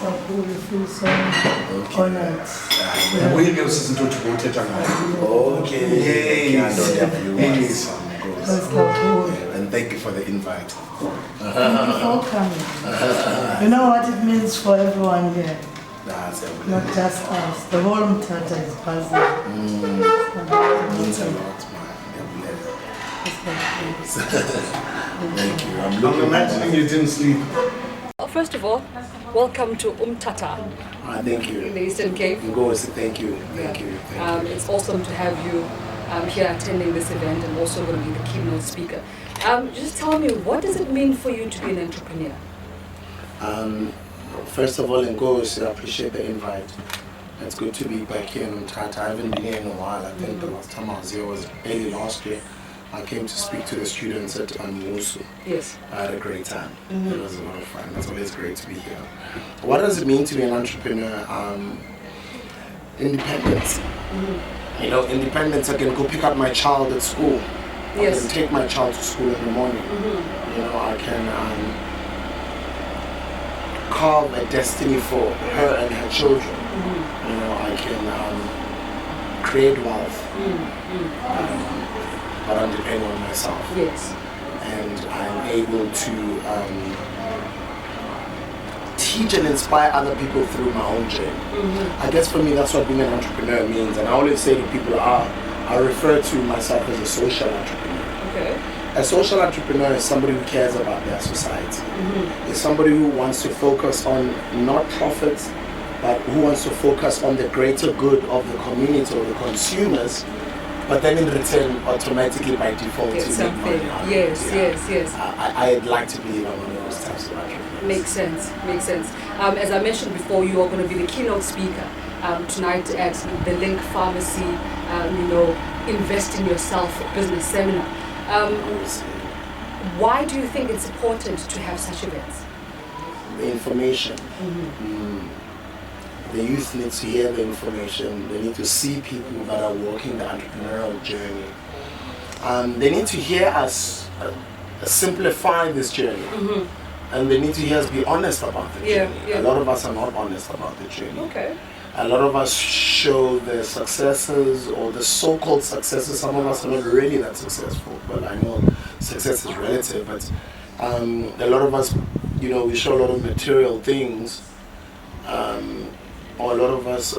kakhulu, feel so honored. Okay. And thank you for the invite. Thank you for coming. You know what it means for everyone here. Not just us. The whole Mthatha is buzzing. It means a lot, man. Thank you. I'm imagining you didn't sleep. First of all, welcome to Mthatha. Thank you. In the Eastern Cape. Thank you. Thank you. It's awesome to have you here attending this event and also going to be the keynote speaker. Just tell me, what does it mean for you to be an entrepreneur? First of all, I appreciate the invite. It's good to be back here in Mthatha. I haven't been here in a while. I think the last time I was here was early last year. I came to speak to the students at Musu. Yes. I had a great time. It was a lot of fun. It's always great to be here. What does it mean to be an entrepreneur? Independence. You know, independence. I can go pick up my child at school. Yes. I can take my child to school in the morning. You know, I can carve a destiny for her and her children. You know, I can create wealth. But I'm depending on myself. Yes. And I'm able to teach and inspire other people through my own journey. I guess for me that's what being an entrepreneur means. And I always say to people, I refer to myself as a social entrepreneur. Okay. A social entrepreneur is somebody who cares about their society. Is somebody who wants to focus on not profits, but who wants to focus on the greater good of the community or the consumers, but then in return, automatically by default, Get you something. make money. Yes. I'd like to be one of those types of entrepreneurs. Makes sense. As I mentioned before, you are going to be the keynote speaker tonight at the Link Pharmacy, Invest in Yourself business seminar. Why do you think it's important to have such events? The information. The youth need to hear the information. They need to see people that are walking the entrepreneurial journey. They need to hear us simplify this journey. And they need to hear us be honest about the journey. A lot of us are not honest about the journey. Okay. A lot of us show the successes or the so-called successes. Some of us are not really that successful, but I know success is relative. But a lot of us, we show a lot of material things. Or a lot of us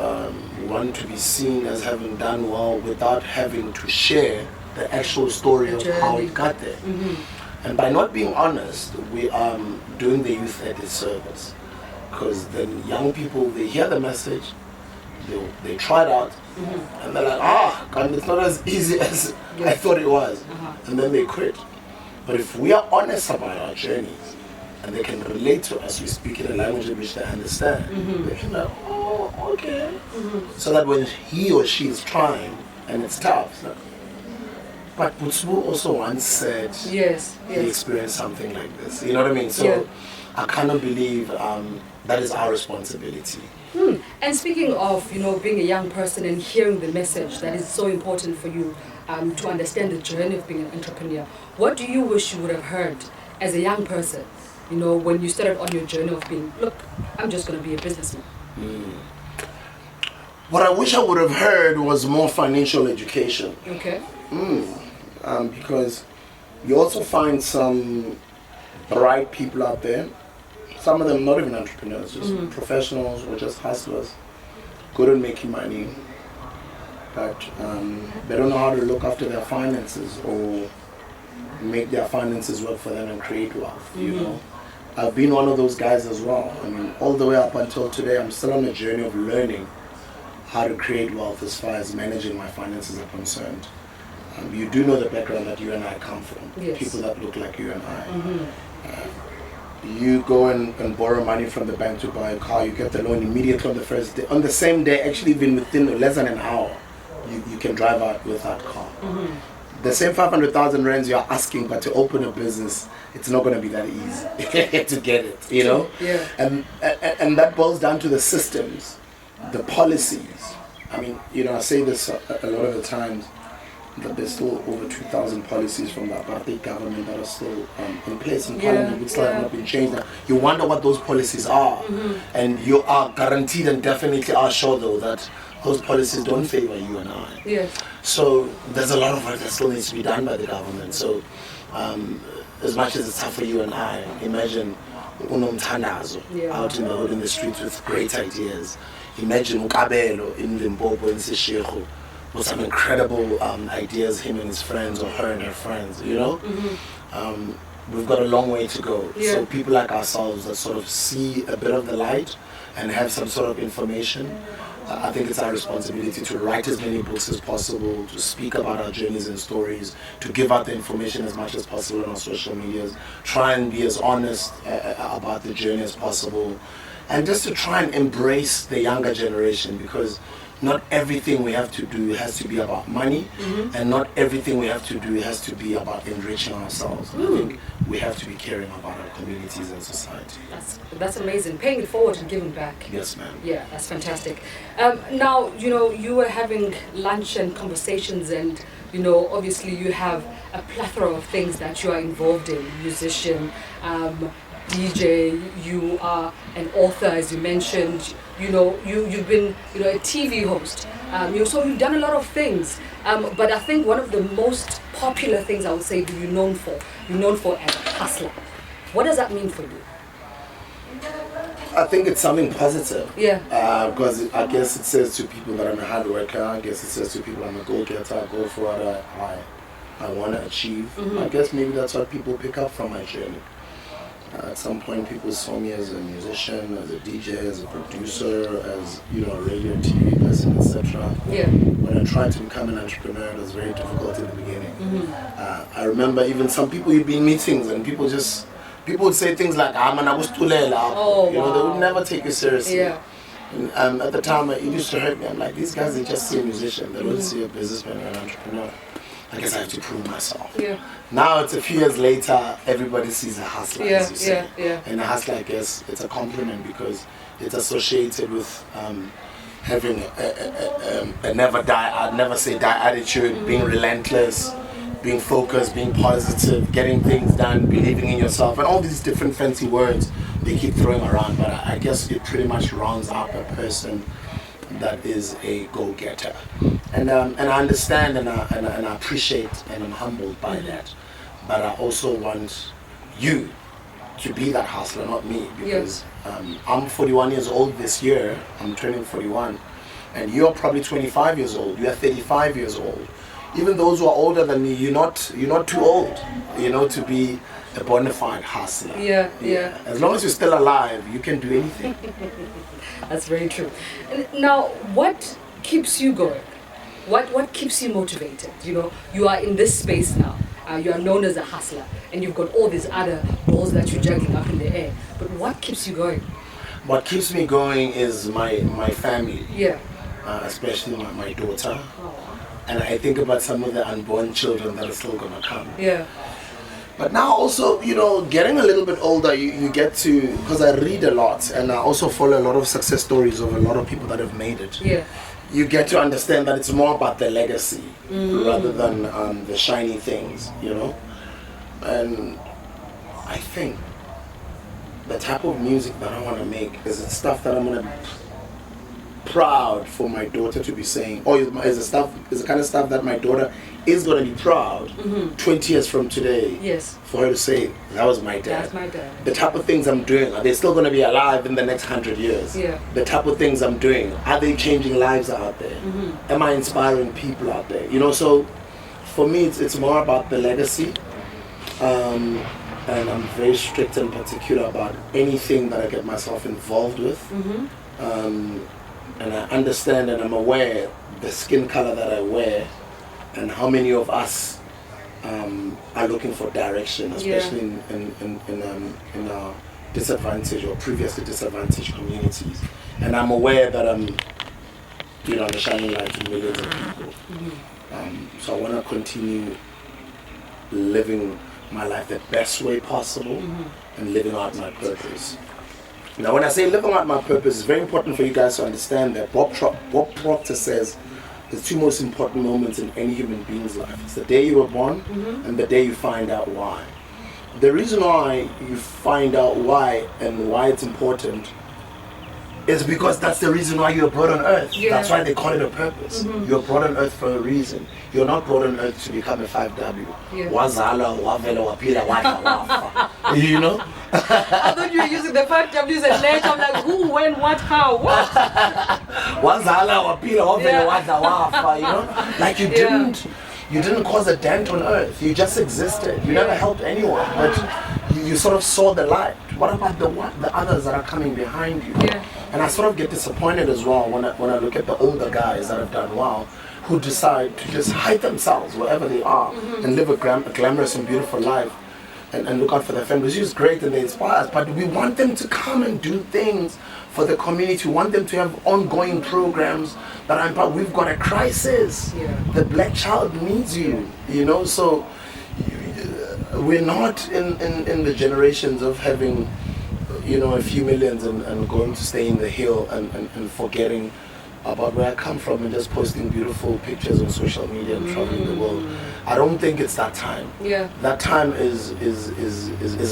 want to be seen as having done well without having to share the actual story of how we got there. And by not being honest, we are doing the youth a disservice. Because then young people, they hear the message, they try it out, and they're like, God, it's not as easy as I thought it was. And then they quit. But if we are honest about our journeys, and they can relate to us, we speak in a language in which they understand, they can like, okay. So that when he or she is trying, and it's tough, it's like, but Sbu also once said he experienced something like this. You know what I mean? So I kind of believe that is our responsibility. And speaking of, being a young person and hearing the message that is so important for you to understand the journey of being an entrepreneur, what do you wish you would have heard as a young person, when you started on your journey of being, look, I'm just going to be a businessman? What I wish I would have heard was more financial education. Okay. Because you also find some bright people out there, some of them not even entrepreneurs, just professionals or just hustlers, good at making money, but they don't know how to look after their finances or make their finances work for them and create wealth, I've been one of those guys as well. I mean, all the way up until today, I'm still on a journey of learning how to create wealth as far as managing my finances are concerned. You do know the background that you and I come from, people that look like you and I. You go and borrow money from the bank to buy a car, you get the loan immediately on the first day. On the same day, actually even within less than an hour, you can drive out with that car. The same 500,000 rands you're asking, but to open a business, it's not going to be that easy to get it, And that boils down to the systems, the policies. I mean, I say this a lot of the times. that there's still over 2,000 policies from the apartheid government that are still in place in Parliament, which still have not been changed. Now, you wonder what those policies are, and you are guaranteed and definitely are sure though that those policies don't favor you and I. Yes. So there's a lot of work that still needs to be done by the government. So as much as it's tough for you and I, imagine unomthandazo out in the hood in the streets with great ideas. Imagine Ukabelo in Limpopo in Seshego with some incredible ideas, him and his friends or her and her friends, you know? We've got a long way to go. So people like ourselves that sort of see a bit of the light and have some sort of information, I think it's our responsibility to write as many books as possible, to speak about our journeys and stories, to give out the information as much as possible on our social medias, try and be as honest about the journey as possible, and just to try and embrace the younger generation, because not everything we have to do has to be about money, and not everything we have to do has to be about enriching ourselves. I think we have to be caring about our communities and society. That's amazing. Paying it forward and giving back. Yes, ma'am. Yeah, that's fantastic. Now, you know, you were having lunch and conversations, and, you know, obviously you have a plethora of things that you are involved in. Musician, DJ, you are an author, as you mentioned. You know, you've been, you know, a TV host. So you've done a lot of things. But I think one of the most popular things I would say that you're known for as a hustler. What does that mean for you? I think it's something positive. Yeah. Because I guess it says to people that I'm a hard worker. I guess it says to people I'm a go-getter. I go for what I want to achieve. I guess maybe that's what people pick up from my journey. At some point, people saw me as a musician, as a DJ, as a producer, as, you know, a radio and TV person, etc. Yeah. When I tried to become an entrepreneur, it was very difficult in the beginning. I remember even some people you'd be in meetings and people would say things like, man, I was too late. You know, they would never take you seriously. Yeah. And, at the time, it used to hurt me. I'm like, these guys, they just see a musician. They don't see a businessman or an entrepreneur. I guess I have to prove myself. Yeah. Now it's a few years later, everybody sees a hustler, as you say. Yeah. And a hustler, I guess, it's a compliment because it's associated with having a never say die attitude, being relentless, being focused, being positive, getting things done, believing in yourself, and all these different fancy words they keep throwing around. But I guess it pretty much rounds up a person that is a go-getter, and I understand and I appreciate and I'm humbled by that, but I also want you to be that hustler, not me, because I'm 41 years old this year. I'm turning 41, and you're probably 25 years old. You're 35 years old. Even those who are older than me, you're not too old, you know, to be a bona fide hustler. Yeah. As long as you're still alive, you can do anything. That's very true. And now, what keeps you going? What keeps you motivated? You know, you are in this space now. You are known as a hustler, and you've got all these other balls that you're juggling up in the air. But what keeps you going? What keeps me going is my family. Yeah. Especially my daughter. And I think about some of the unborn children that are still gonna come. Yeah. But now also, you know, getting a little bit older, you get to, because I read a lot and I also follow a lot of success stories of a lot of people that have made it. Yeah. You get to understand that it's more about the legacy rather than the shiny things, you know. And I think the type of music that I want to make is the stuff that I'm going to be proud for my daughter to be saying, or is the kind of stuff that my daughter is going to be proud 20 years from today. Yes. For her to say, that was my dad. That's my dad. The type of things I'm doing, are they still going to be alive in the next 100 years? Yeah. The type of things I'm doing, are they changing lives out there? Am I inspiring people out there? You know, so for me, it's more about the legacy. And I'm very strict and particular about anything that I get myself involved with. And I understand and I'm aware the skin color that I wear and how many of us are looking for direction, especially in our disadvantaged or previously disadvantaged communities. And I'm aware that I'm, you know, the shining light to millions of people. So I want to continue living my life the best way possible and living out my purpose. Now, when I say living out my purpose, it's very important for you guys to understand that Bob Proctor says the two most important moments in any human being's life. It's the day you were born and the day you find out why. The reason why you find out why and why it's important is because that's the reason why you're brought on earth. Yeah. That's why they call it a purpose. You're brought on earth for a reason. You're not brought on earth to become a 5W. Yeah. Wazala, wavela, wapila, wafa. You know? I thought you were using the 5 W's and later I'm like, who, when, what, how, what? Wazala, wapila, wavela, Yeah. waza, wafa. You know? Like you didn't cause a dent on earth. You just existed. You never helped anyone, but you sort of saw the light. What about the others that are coming behind you? Yeah. And I sort of get disappointed as well when I look at the older guys that have done well, who decide to just hide themselves wherever they are and live a glamorous and beautiful life and look out for their families. Which is great and they inspire us, but we want them to come and do things for the community. We want them to have ongoing programs that are empowered. We've got a crisis. Yeah. The black child needs you, you know, so we're not in the generations of having, you know, a few millions and going to stay in the hill and forgetting about where I come from and just posting beautiful pictures on social media and traveling the world. I don't think it's that time. Yeah. That time is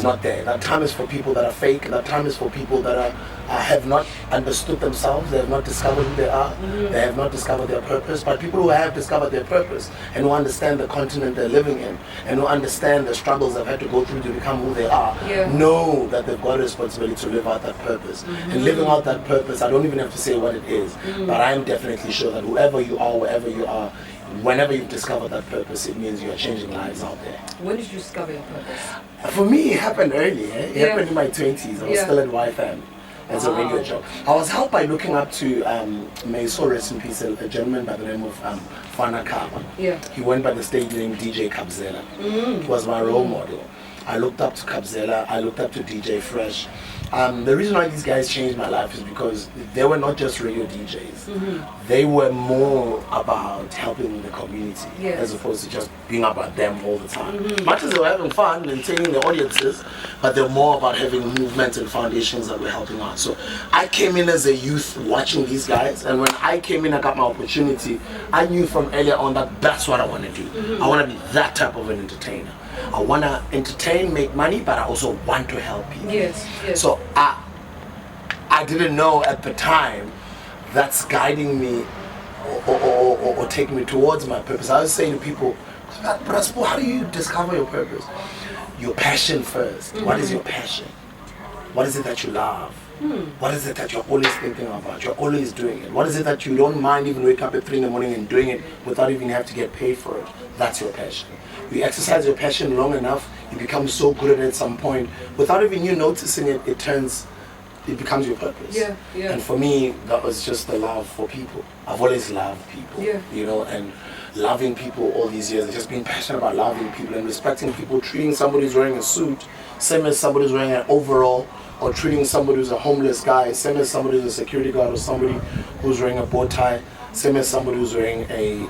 not there. That time is for people that are fake. That time is for people that have not understood themselves. They have not discovered who they are. They have not discovered their purpose. But people who have discovered their purpose and who understand the continent they're living in and who understand the struggles they've had to go through to become who they are, know that they've got a responsibility to live out that purpose. And living out that purpose, I don't even have to say what it is, but I'm definitely sure that whoever you are, wherever you are, whenever you've discovered that purpose, it means you're changing lives out there. When did you discover your purpose? For me, it happened early. It happened in my 20s. I was still at YFM as a radio job. I was helped by looking up to, may so rest in peace, a gentleman by the name of Fana Kaba. Yeah. He went by the stage name DJ Kabzela. He was my role model. I looked up to Kabzela. I looked up to DJ Fresh. The reason why these guys changed my life is because they were not just radio DJs. They were more about helping the community as opposed to just being about them all the time. Much as they were having fun, maintaining the audiences, but they're more about having movements and foundations that were helping out. So I came in as a youth watching these guys, and when I came in, I got my opportunity. I knew from earlier on that that's what I want to do. I want to be that type of an entertainer. I want to entertain, make money, but I also want to help people. Yes. So I didn't know at the time that's guiding me or taking me towards my purpose. I was saying to people, but Sbu, how do you discover your purpose? Your passion first. What is your passion? What is it that you love? What is it that you're always thinking about? You're always doing it. What is it that you don't mind even waking up at 3 in the morning and doing it without even having to get paid for it? That's your passion. You exercise your passion long enough, you become so good at it at some point, without even you noticing it, it becomes your purpose. And for me, that was just the love for people. I've always loved people, you know, and loving people all these years, just being passionate about loving people and respecting people, treating somebody who's wearing a suit, same as somebody who's wearing an overall, or treating somebody who's a homeless guy, same as somebody who's a security guard, or somebody who's wearing a bow tie, same as somebody who's wearing a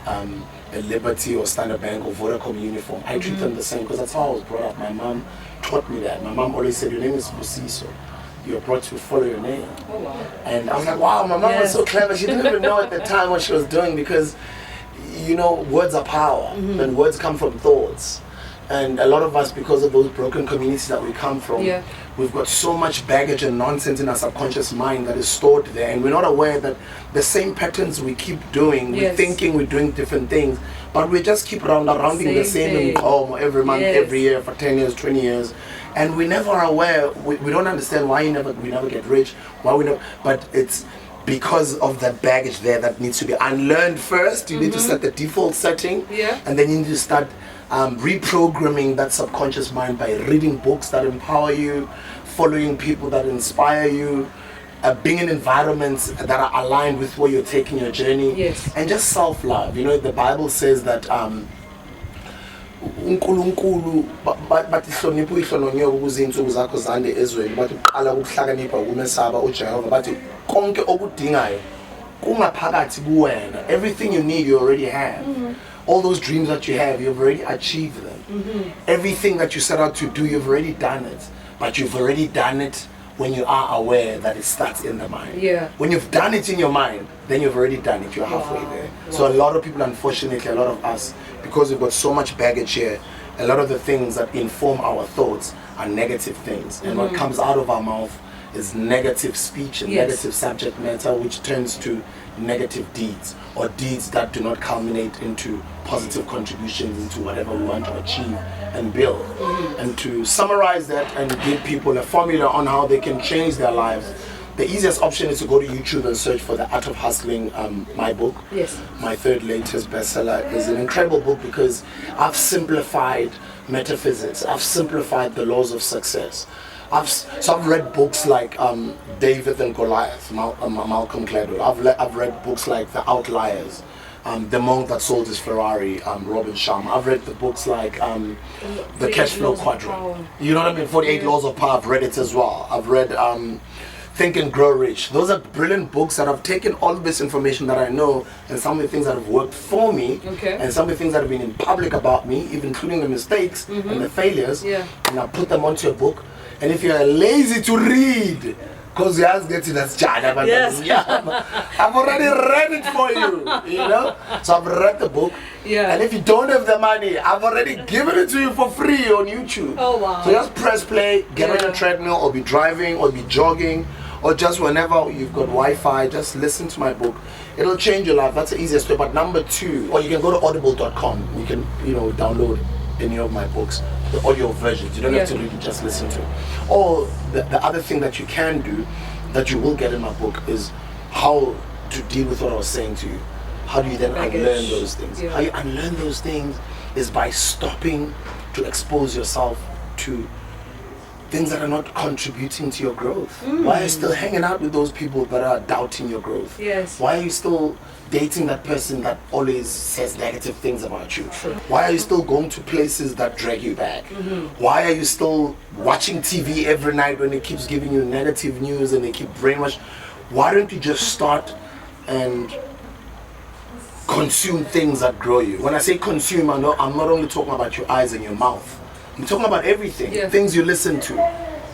Liberty or Standard Bank or Vodacom uniform. I treat them the same because that's how I was brought up. My mom taught me that. My mom always said, your name is Sbu, you're brought to follow your name. Oh, wow. And I was like, wow, my mom was so clever. She didn't even know at the time what she was doing because, you know, words are power and words come from thoughts. And a lot of us, because of those broken communities that we come from, we've got so much baggage and nonsense in our subconscious mind that is stored there, and we're not aware that the same patterns we keep doing, we're thinking we're doing different things, but we just keep rounding the same every month, every year for 10 years, 20 years, and we never are aware, we don't understand why we never get rich, why we never, but it's because of that baggage there that needs to be unlearned first. You need to set the default setting, and then you need to start reprogramming that subconscious mind by reading books that empower you, following people that inspire you, being in environments that are aligned with where you're taking your journey, and just self-love. You know, the Bible says that uNkulunkulu bathi hlonipha uyihlononyoko ukuze insuku zakho zande ezweni, bathi uqala ukuhlakanipha ukumesaba uJehova, bathi konke okudingayo kungaphakathi kuwena. Everything you need you already have. All those dreams that you have, you've already achieved them. Everything that you set out to do, you've already done it. But you've already done it when you are aware that it starts in the mind. Yeah. When you've done it in your mind, then you've already done it. You're halfway there. So a lot of people, unfortunately, a lot of us, because we've got so much baggage here, a lot of the things that inform our thoughts are negative things. And what comes out of our mouth is negative speech and negative subject matter, which turns to negative deeds, or deeds that do not culminate into positive contributions into whatever we want to achieve and build. And to summarize that and give people a formula on how they can change their lives, the easiest option is to go to YouTube and search for The Art of Hustling, my book. Yes. My third latest bestseller is an incredible book because I've simplified metaphysics. I've simplified the laws of success. I've read books like David and Goliath, Malcolm Gladwell. I've read books like The Outliers, The Monk That Sold His Ferrari, Robin Sharma. I've read the books like The Cash Flow Quadrant. You know what I mean? 48 Laws of Power. I've read it as well. I've read Think and Grow Rich. Those are brilliant books that have taken all this information that I know and some of the things that have worked for me and some of the things that have been in public about me, even including the mistakes and the failures, and I put them onto a book. And if you're lazy to read, because you ask getting as I've already read it for you, you know? So I've read the book. And if you don't have the money, I've already given it to you for free on YouTube. Oh, wow. So just press play, get on your treadmill, or be driving, or be jogging, or just whenever you've got Wi-Fi, just listen to my book. It'll change your life. That's the easiest way. But number 2, or you can go to audible.com. You can, download any of my books, the audio versions. You don't have to read it, just listen to it. Or the other thing that you can do, that you will get in my book, is how to deal with what I was saying to you. How do you then unlearn those things? How you unlearn those things is by stopping to expose yourself to things that are not contributing to your growth. Why are you still hanging out with those people that are doubting your growth? Why are you still dating that person that always says negative things about you? Why are you still going to places that drag you back? Why are you still watching TV every night when it keeps giving you negative news and they keep brainwashed? Why don't you just start and consume things that grow you? When I say consume, I'm not only talking about your eyes and your mouth. I'm talking about everything. Things you listen to,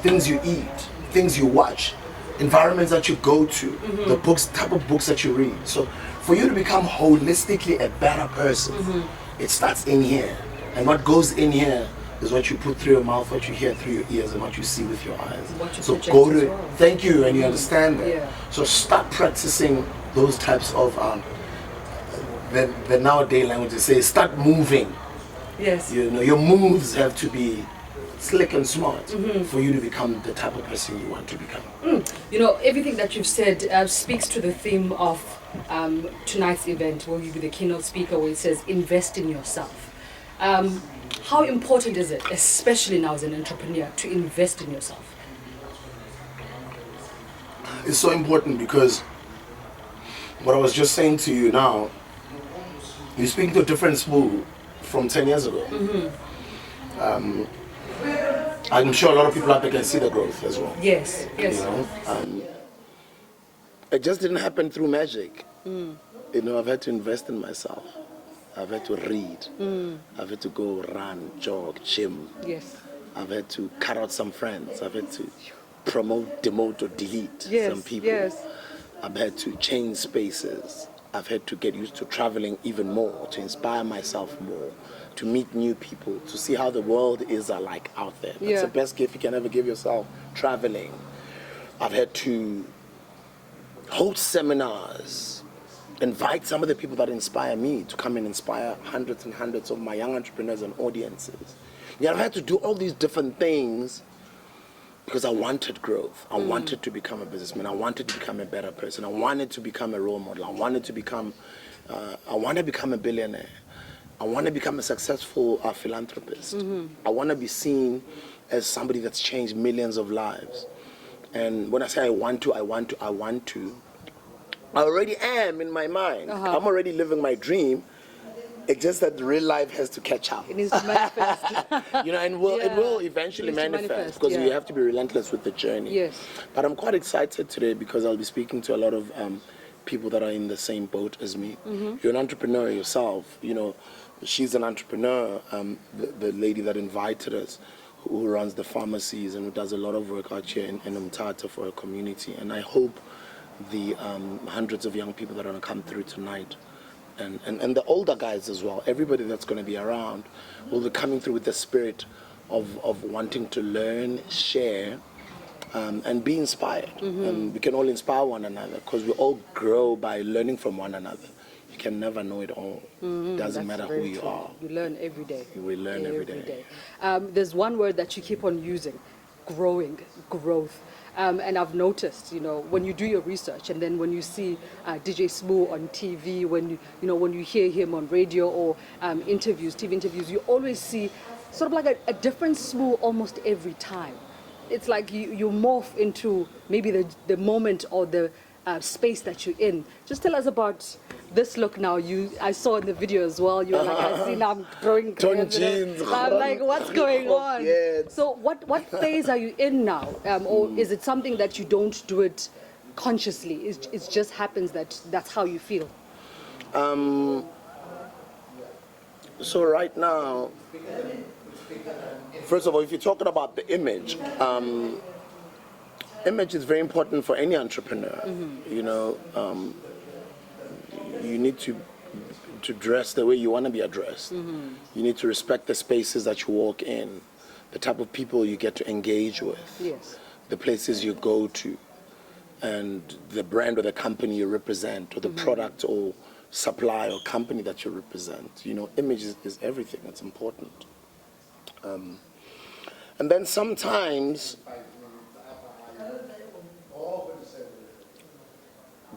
things you eat, things you watch, environments that you go to, the books, type of books that you read. So for you to become holistically a better person, it starts in here. And what goes in here is what you put through your mouth, what you hear through your ears, and what you see with your eyes. So go to it. Thank you, and you understand that. So start practicing those types of the nowadays language say start moving. Your moves have to be slick and smart for you to become the type of person you want to become. Everything that you've said speaks to the theme of tonight's event, where you'll be the keynote speaker, where it says invest in yourself. How important is it, especially now as an entrepreneur, to invest in yourself? It's so important because what I was just saying to you now, you're speaking to a different Sbu from 10 years ago. I'm sure a lot of people out there can see the growth as well. Yes. It just didn't happen through magic. I've had to invest in myself. I've had to read. I've had to go run, jog, gym. I've had to cut out some friends. I've had to promote, demote, or delete some people. I've had to change spaces. I've had to get used to traveling even more, to inspire myself more, to meet new people, to see how the world is like out there. That's the best gift you can ever give yourself, traveling. I've had to host seminars, invite some of the people that inspire me to come and inspire hundreds and hundreds of my young entrepreneurs and audiences. I've had to do all these different things because I wanted growth. I wanted to become a businessman. I wanted to become a better person. I wanted to become a role model. I want to become a billionaire. I want to become a successful philanthropist. I want to be seen as somebody that's changed millions of lives. And when I say I want to, I already am in my mind. I'm already living my dream. It's just that real life has to catch up. It needs to manifest. And it will eventually manifest because you have to be relentless with the journey. But I'm quite excited today because I'll be speaking to a lot of people that are in the same boat as me. You're an entrepreneur yourself. She's an entrepreneur, the lady that invited us, who runs the pharmacies and who does a lot of work out here in Umtata for a community. And I hope the hundreds of young people that are going to come through tonight, and the older guys as well, everybody that's going to be around, will be coming through with the spirit of wanting to learn, share, and be inspired. And we can all inspire one another, because we all grow by learning from one another. You can never know it all. Doesn't matter who you are. You learn every day. We learn every day. There's one word that you keep on using, growing, growth. And I've noticed, when you do your research, and then when you see DJ Sbu on TV, when you hear him on radio or TV interviews, you always see sort of like a different Sbu almost every time. It's like you morph into maybe the moment or the space that you're in. Just tell us about this look now. I saw in the video as well. You're like, I see now I'm growing jeans. I'm like, what's going on? Yes. So what phase are you in now? Or is it something that you don't do it consciously? It just happens that's how you feel? So right now, first of all, if you're talking about the image, image is very important for any entrepreneur. You need to dress the way you want to be addressed. You need to respect the spaces that you walk in, the type of people you get to engage with, Yes. the places you go to, and the brand or the company you represent, or the product or supply or company that you represent. Image is everything. It's important. And then sometimes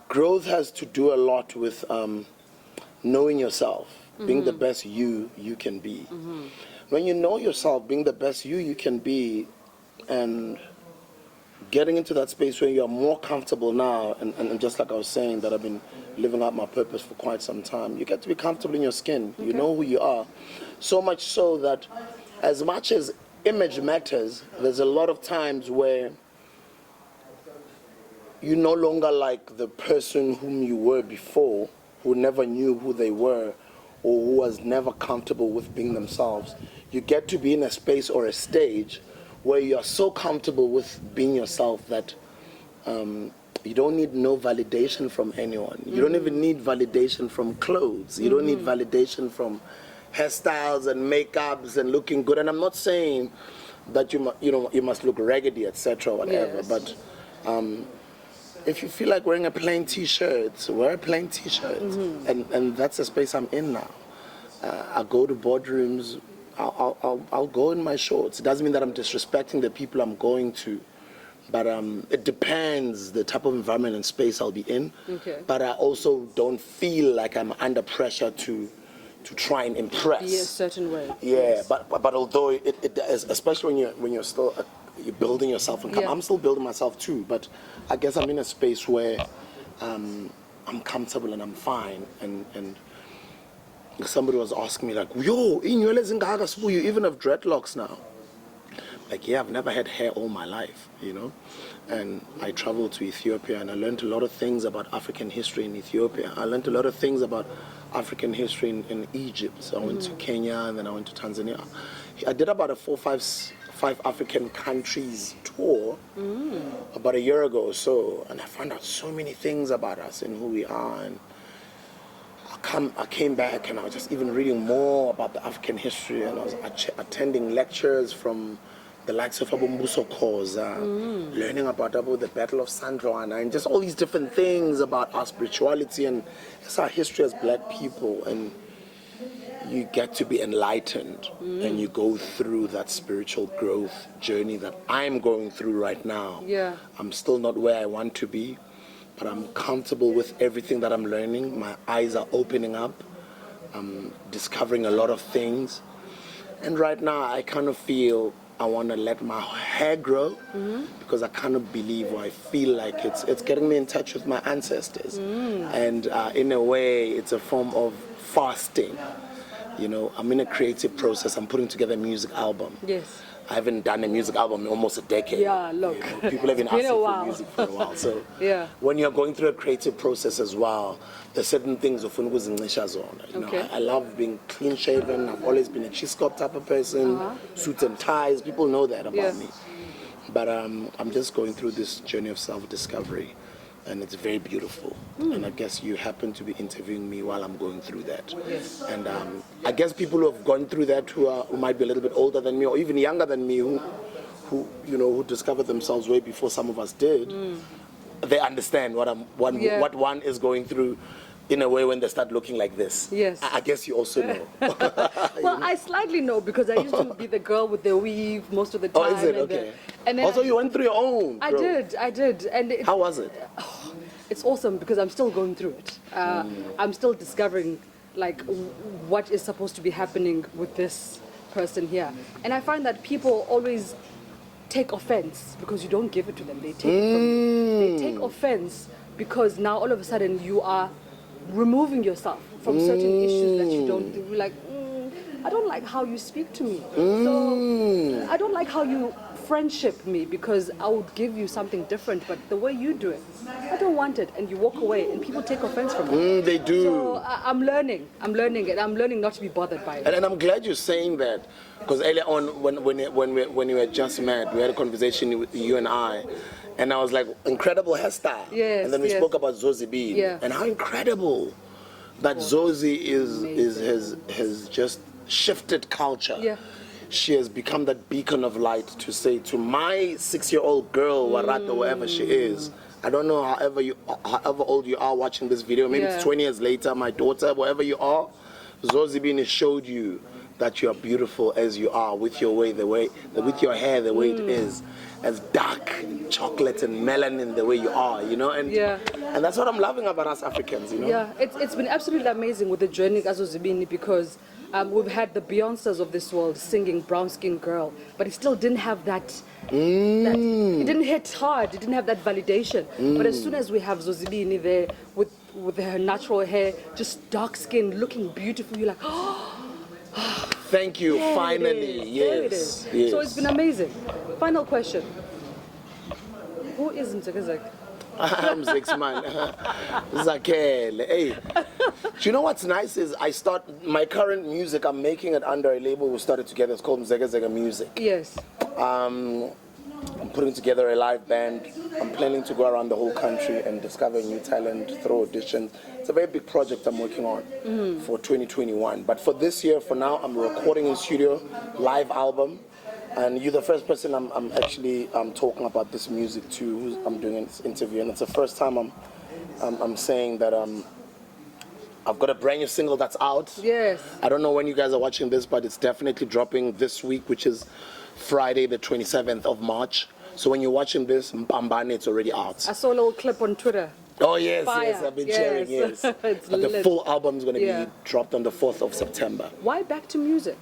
growth has to do a lot with knowing yourself, being the best you can be. When you know yourself, being the best you can be, and getting into that space where you are more comfortable now, and just like I was saying, that I've been living out my purpose for quite some time, you get to be comfortable in your skin. You know who you are. So much so that as much as image matters, there's a lot of times where you no longer like the person whom you were before, who never knew who they were, or who was never comfortable with being themselves. You get to be in a space or a stage where you are so comfortable with being yourself that you don't need no validation from anyone. You don't even need validation from clothes. You don't need validation from hairstyles and makeups and looking good. And I'm not saying that you must look raggedy, etc., whatever. Yes. But if you feel like wearing a plain t-shirt, wear a plain t-shirt. And that's the space I'm in now. I go to boardrooms, I'll go in my shorts. It doesn't mean that I'm disrespecting the people I'm going to, but it depends the type of environment and space I'll be in. Okay. But I also don't feel like I'm under pressure to try and impress. Be a certain way. Yeah, Yes. but although it does, especially when you're still you're building yourself, and I'm still building myself too. But I guess I'm in a space where I'm comfortable and I'm fine. And somebody was asking me like, "Yo, you even have dreadlocks now?" Like, yeah, I've never had hair all my life, And I traveled to Ethiopia and I learned a lot of things about African history in Ethiopia. I learned a lot of things about African history in Egypt. So I went to Kenya and then I went to Tanzania. I did about a 5 African countries tour about a year ago or so, and I found out so many things about us and who we are. And I came back and I was just even reading more about the African history, and I was attending lectures from the likes of Abumbuso Khoza, learning about the Battle of San Juan, and just all these different things about our spirituality and it's our history as black people. And you get to be enlightened and you go through that spiritual growth journey that I'm going through right now. Yeah. I'm still not where I want to be, but I'm comfortable with everything that I'm learning. My eyes are opening up. I'm discovering a lot of things. And right now I kind of feel I want to let my hair grow because I kind of believe, or I feel like it's getting me in touch with my ancestors. And in a way, it's a form of fasting. I'm in a creative process. I'm putting together a music album. Yes. I haven't done a music album in almost a decade. Yeah, look. You know, people have been It's been asking a for while. music for a while. So Yeah. when you're going through a creative process as well, there's certain things of Okay. I love being clean shaven. I've always been a cheese-cop type of person, suits and ties. People know that about Yeah. me. But I'm just going through this journey of self-discovery, and it's very beautiful. And I guess you happen to be interviewing me while I'm going through that. Yes. And I guess people who have gone through that, who might be a little bit older than me or even younger than me, who discovered themselves way before some of us did, they understand what one is going through. In a way, when they start looking like this. Yes. I guess you also know. Well, I slightly know because I used to be the girl with the weave most of the time. Oh, is it? and Okay. And then Also, you went through your own. I bro. did. And How was it? it's awesome because I'm still going through it. I'm still discovering like what is supposed to be happening with this person here. And I find that people always take offense because you don't give it to them. They take it from you. They take offense because now all of a sudden you are removing yourself from certain issues that you don't do. Like, I don't like how you speak to me. So I don't like how you friendship me because I would give you something different, but the way you do it, I don't want it. And you walk away and people take offense from it. They do. So I'm learning it. I'm learning not to be bothered by it. And I'm glad you're saying that, because earlier on, when we were just met, we had a conversation with you and I was like, incredible hairstyle. Yes, and then we yes. spoke about Zosie Bean. Yeah. And how incredible that Zosie has just shifted culture. Yeah. She has become that beacon of light to say to my 6-year-old girl, Warata, wherever she is. I don't know however old you are watching this video. Maybe Yeah. it's 20 years later, my daughter, wherever you are. Zosie Bean has showed you that you are beautiful as you are, with your with your hair the way it is, as dark chocolate and melanin the way you are, and Yeah. and that's what I'm loving about us Africans, Yeah, it's been absolutely amazing with the journey Gazo Zibini because we've had the Beyoncés of this world singing Brown Skin Girl, but it still didn't have that, it didn't hit hard, it didn't have that validation. But as soon as we have Zozibini there with her natural hair, just dark skin, looking beautiful, you're like, oh, Thank you, there finally. it is, Yes, there it is. yes. So it's been amazing. Final question. Who is Mzekazek? I'm 6 man. Zakele. Hey. Do you know what's nice is my current music, I'm making it under a label we started together. It's called Mzega Zega Music. Yes. I'm putting together a live band. I'm planning to go around the whole country and discover new talent through auditions. It's a very big project I'm working on for 2021. But for this year, for now, I'm recording in studio, live album. And you're the first person I'm actually talking about this music to. I'm doing this interview, and it's the first time I'm saying that I've got a brand new single that's out. Yes. I don't know when you guys are watching this, but it's definitely dropping this week, which is Friday, the 27th of March. So when you're watching this, Mbambane, it's already out. I saw a little clip on Twitter. Oh yes, Fire. yes, I've been Yes. sharing, yes. It's But the lit. full album is going to Yeah. be dropped on the 4th of September. Why back to music?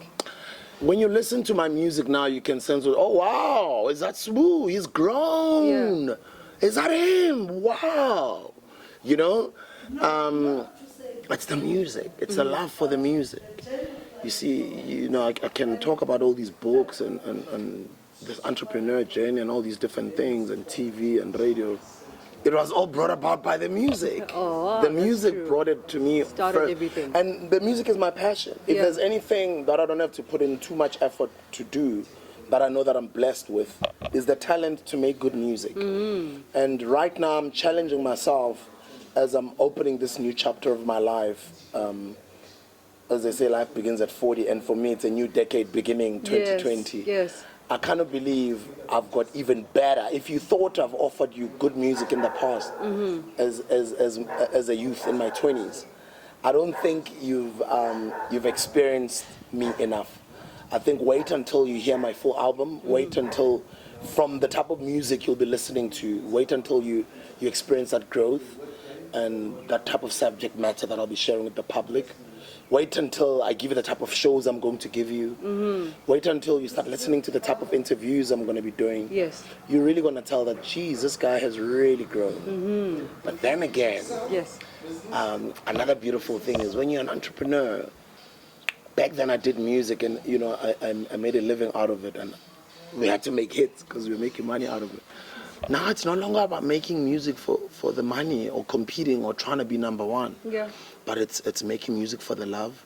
When you listen to my music now, you can sense, oh wow, is that Sbu? He's grown. Yeah. Is that him? Wow. It's the music. It's a love for the music. You see, I can talk about all these books and this entrepreneur journey and all these different things and TV and radio. It was all brought about by the music. Oh, the that's music true. brought it to me. Started first. everything. And the music is my passion. If Yeah. there's anything that I don't have to put in too much effort to do, that I know that I'm blessed with, is the talent to make good music. And right now I'm challenging myself as I'm opening this new chapter of my life. As they say, life begins at 40, and for me it's a new decade beginning, 2020. Yes. I cannot believe I've got even better. If you thought I've offered you good music in the past, as a youth in my 20s, I don't think you've experienced me enough. I think wait until you hear my full album. Wait until, from the type of music you'll be listening to, wait until you experience that growth and that type of subject matter that I'll be sharing with the public. Wait until I give you the type of shows I'm going to give you. Wait until you start listening to the type of interviews I'm going to be doing. Yes. You're really going to tell that, geez, this guy has really grown. But then again, Yes. another beautiful thing is when you're an entrepreneur, back then I did music and, I made a living out of it. And We had to make hits because we were making money out of it. Now it's no longer about making music for the money or competing or trying to be number one. Yeah. But it's making music for the love.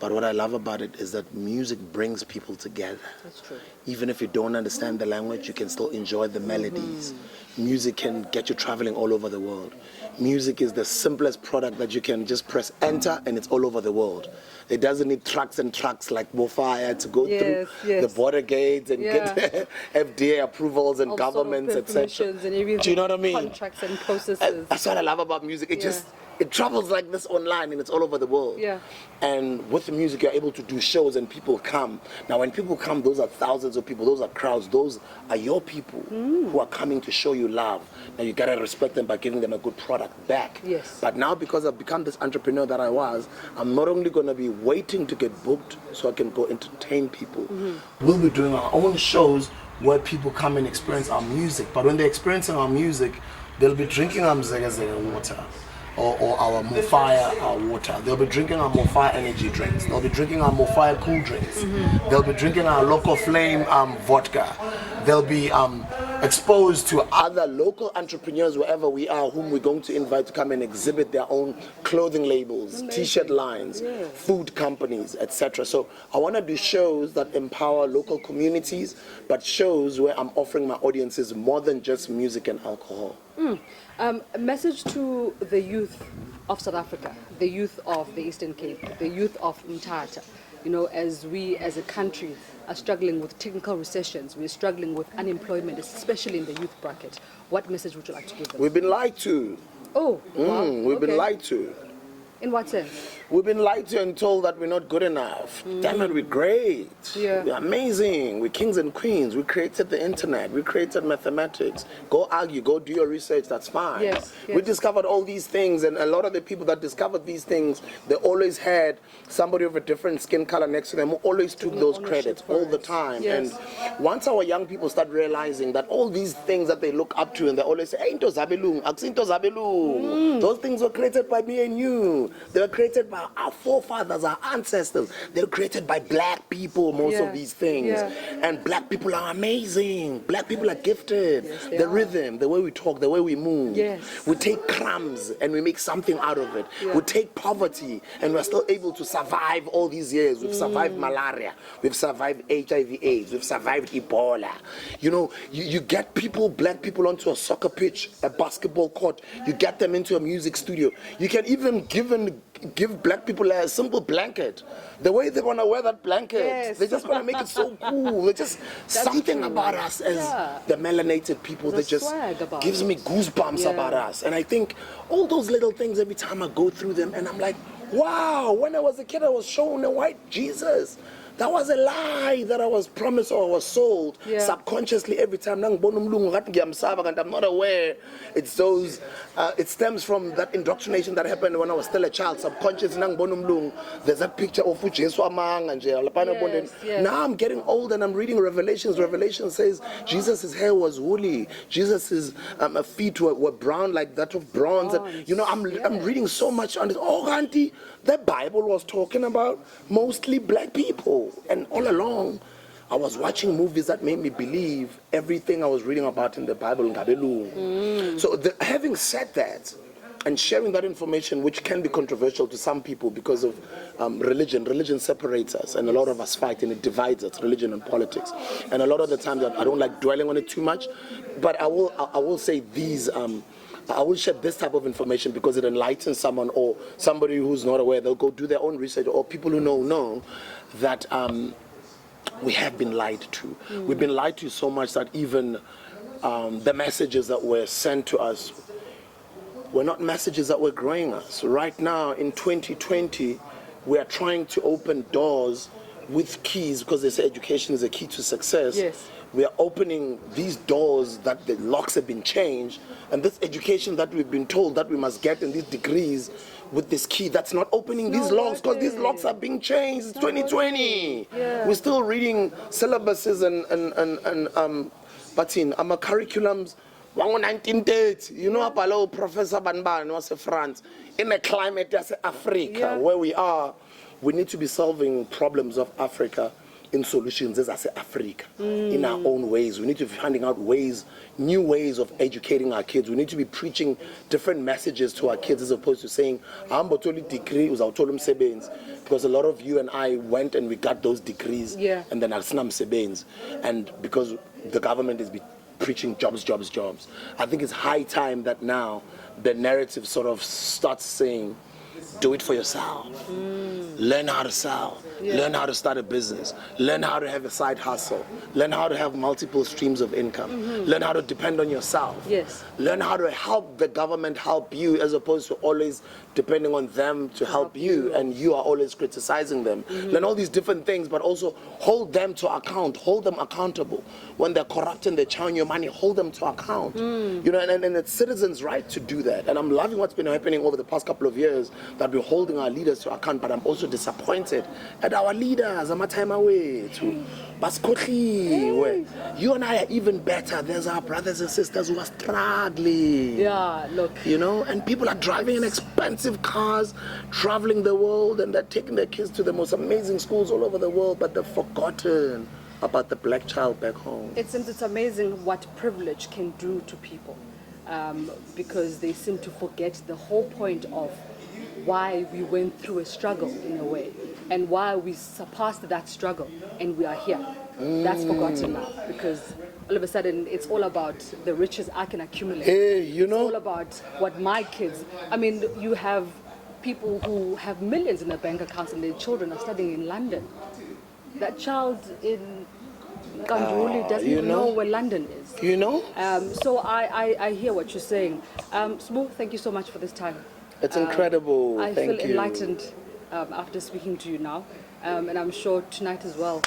But what I love about it is that music brings people together. That's true. Even if you don't understand the language, you can still enjoy the melodies. Music can get you traveling all over the world. Music is the simplest product that you can just press enter and it's all over the world. It doesn't need trucks and trucks like Mofaya to go through the border gates and get FDA approvals and All governments, sort of etc. permissions and everything. Do you know what I mean? Contracts and processes. That's what I love about music. It travels like this online and it's all over the world. Yeah. And with the music, you're able to do shows and people come. Now, when people come, those are thousands of people. Those are crowds. Those are your people who are coming to show you love. Now, you got to respect them by giving them a good product back. Yes. But now, because I've become this entrepreneur that I was, I'm not only going to be waiting to get booked so I can go entertain people. We'll be doing our own shows where people come and experience our music. But when they're experiencing our music, they'll be drinking our water. Or our Mofire, our water. They'll be drinking our Mofire energy drinks. They'll be drinking our Mofire cool drinks. They'll be drinking our local flame vodka. They'll be exposed to other local entrepreneurs wherever we are, whom we're going to invite to come and exhibit their own clothing labels, t-shirt lines, food companies, etc. So I want to do shows that empower local communities, but shows where I'm offering my audiences more than just music and alcohol. A message to the youth of South Africa, the youth of the Eastern Cape, the youth of Mthatha. You know, as we as a country are struggling with technical recessions, we're struggling with unemployment, especially in the youth bracket. What message would you like to give them? We've been lied to. Oh, wow. We've been lied to. In what sense? We've been lied to and told that we're not good enough. Damn it, we're great. Yeah. We're amazing. We're kings and queens. We created the internet. We created mathematics. Go argue. Go do your research. That's fine. Yes. We discovered all these things, and a lot of the people that discovered these things, they always had somebody of a different skin color next to them who always took those credits all the time. Yes. And once our young people start realizing that all these things that they look up to and they always say, hey, into Zabelung, Aksinto Zabelung. Those things were created by me and you. They were created by our forefathers, our ancestors. They were created by black people, most of these things. And black people are amazing. Black people are gifted. Yes, the rhythm, the way we talk, the way we move. Yes. We take crumbs and we make something out of it. We take poverty and we're still able to survive all these years. We've survived malaria. We've survived HIV/AIDS. We've survived Ebola. You know, you get people, black people, onto a soccer pitch, a basketball court. You get them into a music studio. You can even give black people a simple blanket. The way they want to wear that blanket, they just want to make it so cool. They just something about us as the melanated people that just gives me goosebumps about us. And I think all those little things, every time I go through them, and I'm like, wow, when I was a kid, I was shown a white Jesus. That was a lie that I was promised or was sold subconsciously every time. I'm not aware. It's those. It stems from that indoctrination that happened when I was still a child. Subconsciously, there's that picture of Jesus among and now I'm getting old and I'm reading Revelations. Revelation says Jesus' hair was woolly. Jesus' feet were brown like that of bronze. And, you know, I'm reading so much on this. Oh, auntie, the Bible was talking about mostly black people. And all along, I was watching movies that made me believe everything I was reading about in the Bible. So having said that, and sharing that information, which can be controversial to some people because of religion separates us, and a lot of us fight, and it divides us, religion and politics. And a lot of the times, I don't like dwelling on it too much, but I will say these. I will share this type of information because it enlightens someone, or somebody who's not aware. They'll go do their own research, or people who know that we have been lied to. We've been lied to so much that even the messages that were sent to us were not messages that were growing us. Right now in 2020, we are trying to open doors with keys, because they say education is a key to success. Yes. We are opening these doors that the locks have been changed, and this education that we've been told that we must get, and these degrees with this key, that's not opening these locks, because these locks are being changed. It's 2020. We're still reading syllabuses and but in our curriculums 1930, you know, about Professor Banban was France, in a climate as Africa where we are. We need to be solving problems of Africa in solutions as Africa, in our own ways. We need to be finding out ways, new ways of educating our kids. We need to be preaching different messages to our kids as opposed to saying, degree, because a lot of you and I went and we got those degrees, and then and because the government is preaching jobs. I think it's high time that now the narrative sort of starts saying, do it for yourself. Learn how to sell. Learn how to start a business. Learn how to have a side hustle. Learn how to have multiple streams of income. Learn how to depend on yourself. Learn how to help the government help you as opposed to always depending on them to help you and you are always criticizing them. Learn all these different things, but also hold them to account. Hold them accountable. When they're corrupt and they're chowing your money, hold them to account. You know, and it's citizens' right to do that. And I'm loving what's been happening over the past couple of years, that we're holding our leaders to account, but I'm also disappointed at our leaders. I'm a time away to you and I are even better. There's our brothers and sisters who are struggling. Yeah, look. You know, and people are driving in expensive cars, traveling the world, and they're taking their kids to the most amazing schools all over the world, but they've forgotten about the black child back home. It's amazing what privilege can do to people, because they seem to forget the whole point of why we went through a struggle in a way, and why we surpassed that struggle and we are here. That's forgotten now, because all of a sudden it's all about the riches I can accumulate. Hey, you know, it's all about what my kids, I mean, you have people who have millions in their bank accounts and their children are studying in London. That child in Kanjuli doesn't even know where London is. You know? So I hear what you're saying. Sbu, thank you so much for this time. It's incredible. I Thank feel you. enlightened after speaking to you now, and I'm sure tonight as well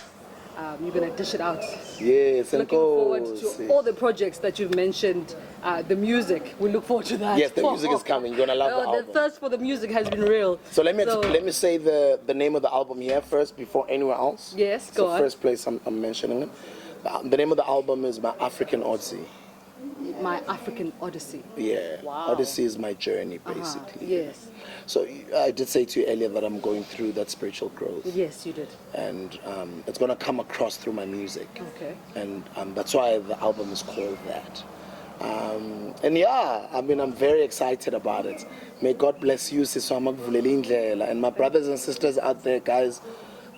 you're going to dish it out. Yes, and looking forward to all the projects that you've mentioned. The music, we look forward to that. Yes, the music is coming. You're going to love the album. The thirst for the music has been real. So let me say the name of the album here first before anywhere else. Yes, go on. First place I'm mentioning it. The name of the album is My African Odyssey. My African Odyssey. Yeah. Wow. Odyssey is my journey, basically. Yes. So I did say to you earlier that I'm going through that spiritual growth. Yes, you did. And it's going to come across through my music. Okay. And that's why the album is called that. And yeah, I mean, I'm very excited about it. May God bless you, and my brothers and sisters out there, guys.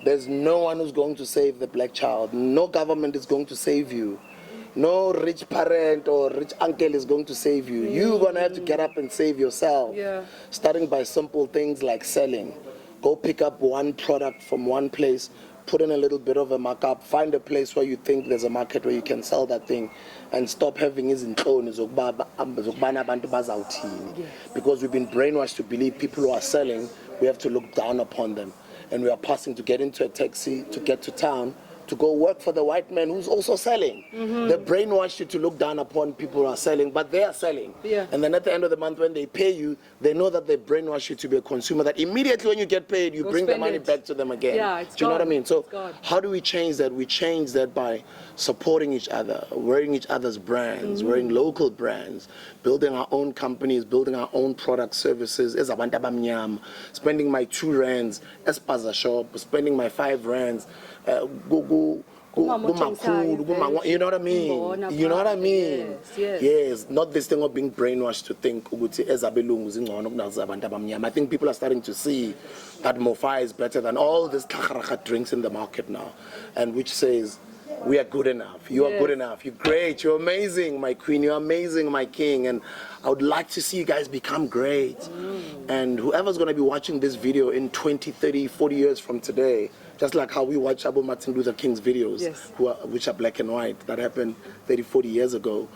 There's no one who's going to save the black child. No government is going to save you. No rich parent or rich uncle is going to save you. You're going to have to get up and save yourself. Yeah. Starting by simple things like selling. Go pick up one product from one place, put in a little bit of a markup, find a place where you think there's a market where you can sell that thing, and stop having his because we've been brainwashed to believe people who are selling, we have to look down upon them. And we are passing to get into a taxi, to get to town, to go work for the white man who's also selling. They brainwash you to look down upon people who are selling, but they are selling. Yeah. And then at the end of the month when they pay you, they know that they brainwash you to be a consumer, that immediately when you get paid, you bring the money back to them again. Yeah, it's Do you know what I mean? So gone. how do we change that? We change that by supporting each other, wearing each other's brands, wearing local brands, building our own companies, building our own product services, as abantu abamnyama, spending my 2 rands as Spaza shop, spending my 5 rands, you know what I mean? You know what I mean? Yes, not this thing of being brainwashed to think I think people are starting to see that Mofa is better than all these drinks in the market now, and which says we are good enough. You are good enough. You're great. You're amazing, my queen. You're amazing, my king. And I would like to see you guys become great. And whoever's going to be watching this video in 20, 30, 40 years from today, just like how we watch Abu Martin Luther King's videos, which are black and white, that happened 30, 40 years ago.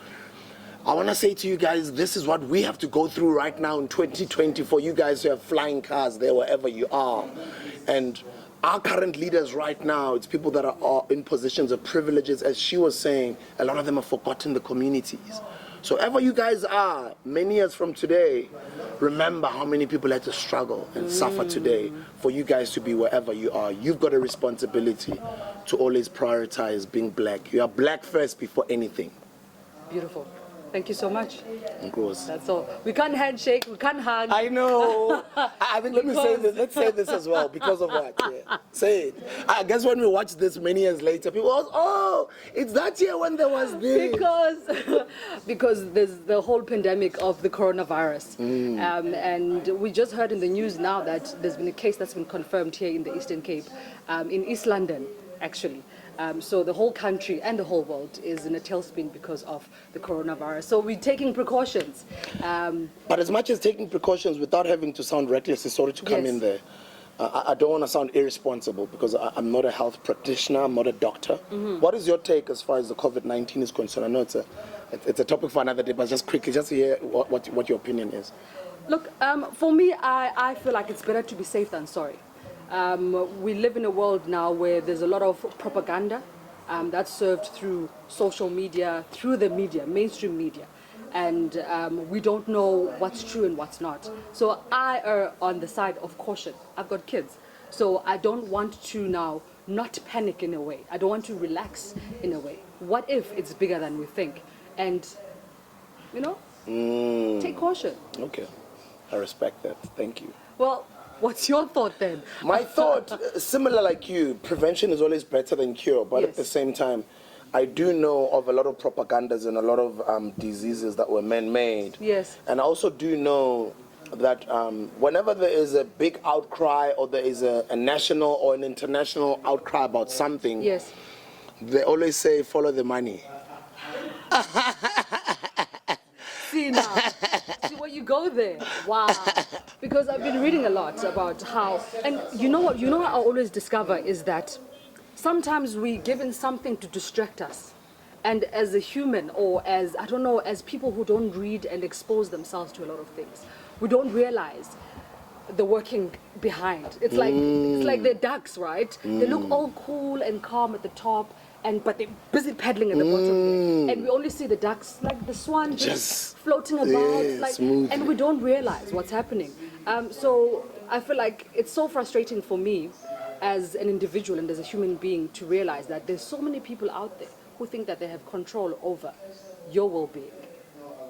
I want to say to you guys, this is what we have to go through right now in 2020 for you guys who have flying cars there wherever you are. And our current leaders right now, it's people that are in positions of privileges. As she was saying, a lot of them have forgotten the communities. So wherever you guys are, many years from today, remember how many people had to struggle and suffer today for you guys to be wherever you are. You've got a responsibility to always prioritize being black. You are black first before anything. Beautiful. Thank you so much. Of course. That's all. We can't handshake, we can't hug. I know. I think let me say this. Let's say this as well. Because of what? Yeah. Say it. I guess when we watch this many years later, people was, oh, it's that year when there was this. Because there's the whole pandemic of the coronavirus. And we just heard in the news now that there's been a case that's been confirmed here in the Eastern Cape, in East London, actually. So the whole country and the whole world is in a tailspin because of the coronavirus. So we're taking precautions. But as much as taking precautions without having to sound reckless, sorry to come in there. I don't want to sound irresponsible because I'm not a health practitioner, I'm not a doctor. What is your take as far as the COVID-19 is concerned? I know it's a topic for another day, but just quickly, just to hear what your opinion is. Look, for me, I feel like it's better to be safe than sorry. We live in a world now where there's a lot of propaganda that's served through social media, through the media, mainstream media. And we don't know what's true and what's not. So I err on the side of caution. I've got kids. So I don't want to now not panic in a way. I don't want to relax in a way. What if it's bigger than we think? And, take caution. Okay. I respect that. Thank you. Well, what's your thought then? My thought, similar like you, prevention is always better than cure. But at the same time, I do know of a lot of propagandas and a lot of diseases that were man-made. Yes. And I also do know that whenever there is a big outcry or there is a national or an international outcry about something, yes, they always say, follow the money. See now, see where you go there. Wow. Because I've been reading a lot about how, and you know what I always discover is that sometimes we given something to distract us. And as a human or as, as people who don't read and expose themselves to a lot of things, we don't realize the working behind. It's like they're ducks, right? They look all cool and calm at the top, but they're busy paddling at the bottom. And we only see the ducks, like the swan, just floating about, and we don't realize what's happening. So I feel like it's so frustrating for me as an individual and as a human being to realize that there's so many people out there who think that they have control over your well-being,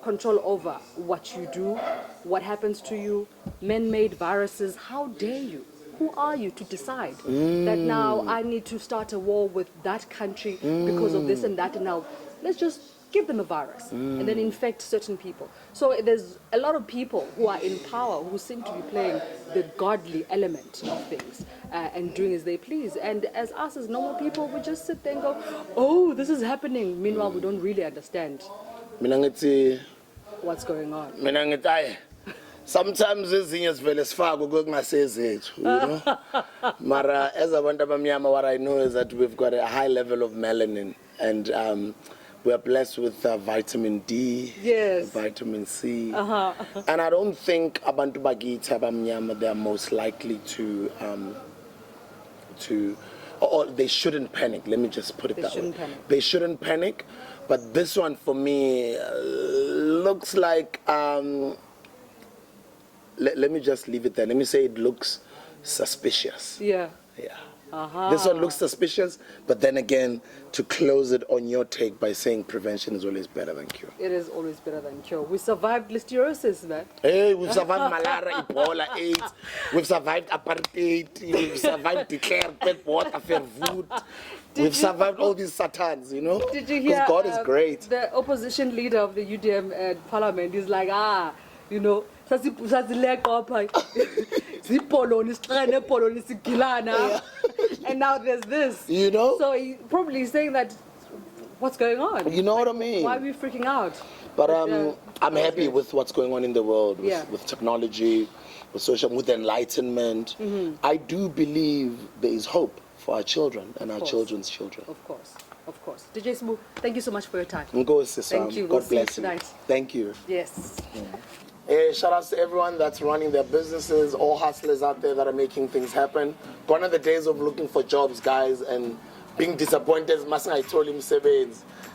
control over what you do, what happens to you, man-made viruses. How dare you? Who are you to decide that now I need to start a war with that country because of this and that, and now let's just give them a virus and then infect certain people. So there's a lot of people who are in power who seem to be playing the godly element of things and doing as they please. And as us as normal people, we just sit there and go, oh, this is happening. Meanwhile, we don't really understand what's going on. Sometimes ezinye sivele sifake kungasezethu, you know. Mara as abantu abamnyama, what I know is that we've got a high level of melanin, and we are blessed with vitamin D, yes, vitamin C, and I don't think abantu bakithi abamnyama they are most likely to or they shouldn't panic. Let me just put it that way. They shouldn't panic, but this one for me looks like. Let me just leave it there. Let me say it looks suspicious. Yeah. This one looks suspicious, but then again, to close it on your take by saying prevention is always better than cure. It is always better than cure. We survived listeriosis, man. Hey, we've survived malaria, Ebola, AIDS. We've survived apartheid. We've survived declared bad water, fair food. We've survived all these satans, you know? Did you hear? God is great. The opposition leader of the UDM parliament is like, you know, and now there's this. You know? So he probably is saying that, what's going on? You know what I mean? Why are we freaking out? But I'm happy with what's going on in the world, with technology, with social, with enlightenment. I do believe there is hope for our children and our children's children. Of course. DJ Sbu, thank you so much for your time. Thank you. God bless you. Tonight. Thank you. Yes. Hey, shout out to everyone that's running their businesses, all hustlers out there that are making things happen. Gone are the days of looking for jobs, guys, and being disappointed. I told him,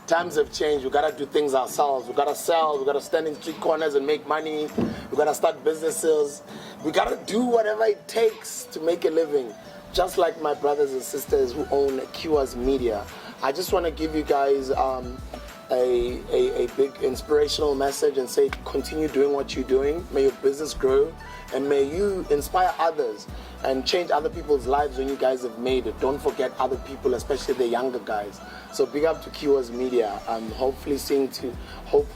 times have changed. We gotta do things ourselves. We gotta sell. We gotta stand in street corners and make money. We gotta start businesses. We gotta do whatever it takes to make a living. Just like my brothers and sisters who own Cures Media. I just want to give you guys a big inspirational message and say continue doing what you're doing. May your business grow and may you inspire others and change other people's lives when you guys have made it. Don't forget other people, especially the younger guys. So big up to Keywords Media. I'm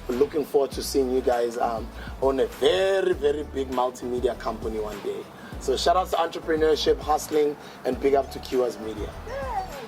looking forward to seeing you guys own a very, very big multimedia company one day. So shout out to entrepreneurship, hustling, and big up to Keywords Media.